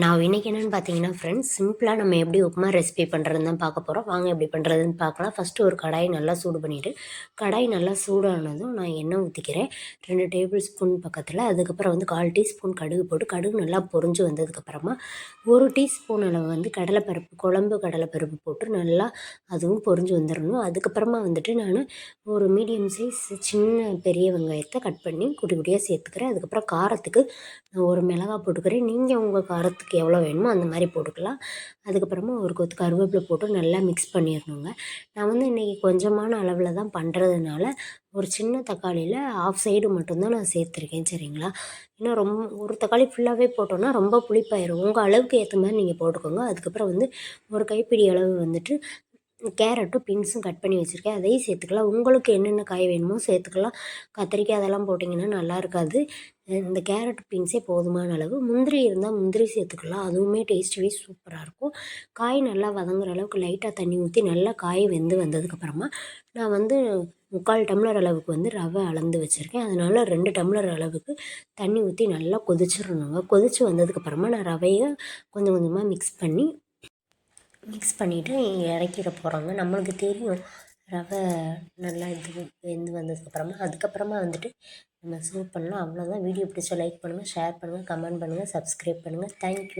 நான் இன்றைக்கி என்னென்னு பார்த்தீங்கன்னா ஃப்ரெண்ட்ஸ், சிம்பிளாக நம்ம எப்படி உப்புமா ரெசிபி பண்ணுறதுன்னு தான் பார்க்க போகிறோம். வாங்க எப்படி பண்ணுறதுன்னு பார்க்கலாம். ஃபஸ்ட்டு ஒரு கடாயை நல்லா சூடு பண்ணிவிட்டு, கடாய் நல்லா சூடானதும் நான் எண்ணெய் ஊற்றிக்கிறேன் 2 டேபிள் ஸ்பூன் பக்கத்தில். அதுக்கப்புறம் வந்து 1/4 டீஸ்பூன் கடுகு போட்டு, கடுகு நல்லா பொரிஞ்சு வந்ததுக்கப்புறமா 1 டீஸ்பூன் அளவு வந்து கடலைப்பருப்பு, குழம்பு கடலைப்பருப்பு போட்டு நல்லா அதுவும் பொரிஞ்சு வந்துடணும். அதுக்கப்புறமா வந்துட்டு நான் ஒரு மீடியம் சைஸ் சின்ன பெரிய வெங்காயத்தை கட் பண்ணி குட்டி குட்டியாக சேர்த்துக்கிறேன். அதுக்கப்புறம் காரத்துக்கு நான் ஒரு மிளகாய் போட்டுக்கிறேன். நீங்கள் உங்கள் காரத்துக்கு எவ்வளோ வேணுமோ அந்த மாதிரி போட்டுக்கலாம். அதுக்கப்புறமா ஒரு கொத்து கருவேப்பிலை போட்டு நல்லா மிக்ஸ் பண்ணிடணுங்க. நான் வந்து இன்றைக்கி கொஞ்சமான அளவில் தான் பண்ணுறதுனால ஒரு சின்ன தக்காளியில் ஆஃப் சைடு மட்டும்தான் நான் சேர்த்துருக்கேன். சரிங்களா? இன்னும் ஒரு தக்காளி ஃபுல்லாகவே போட்டோன்னா ரொம்ப புளிப்பாயிரும். உங்கள் அளவுக்கு ஏற்ற மாதிரி நீங்கள் போட்டுக்கோங்க. அதுக்கப்புறம் வந்து ஒரு கைப்பிடி அளவு வந்துட்டு கேரட்டும் பீன்ஸும் கட் பண்ணி வச்சுருக்கேன், அதையும் சேர்த்துக்கலாம். உங்களுக்கு என்னென்ன காய் வேணுமோ சேர்த்துக்கலாம். கத்திரிக்காய் அதெல்லாம் போட்டிங்கன்னா நல்லா இருக்காது. இந்த கேரட் பீன்ஸே போதுமான அளவு. முந்திரி இருந்தால் முந்திரி சேர்த்துக்கலாம், அதுவுமே டேஸ்ட் வைஸ் சூப்பராக இருக்கும். காய் நல்லா வதங்குற அளவுக்கு லைட்டாக தண்ணி ஊற்றி நல்லா காய் வெந்து வந்ததுக்கப்புறமா நான் வந்து 3/4 டம்ளர் அளவுக்கு வந்து ரவை அளந்து வச்சுருக்கேன். அதனால் 2 டம்ளர் அளவுக்கு தண்ணி ஊற்றி நல்லா கொதிச்சிடணுங்க. கொதித்து வந்ததுக்கப்புறமா நான் ரவையை கொஞ்சம் கொஞ்சமாக மிக்ஸ் பண்ணிவிட்டு இறக்கிட போகிறோங்க. நம்மளுக்கு தெரியும் ரவை நல்லா வெந்து அதுக்கப்புறமா வந்துட்டு நம்ம சர்வ் பண்ணலாம். அவ்வளோதான். வீடியோ பிடிச்சா லைக் பண்ணுங்கள், ஷேர் பண்ணுங்கள், கமெண்ட் பண்ணுங்கள், சப்ஸ்கிரைப் பண்ணுங்கள். தேங்க்யூ.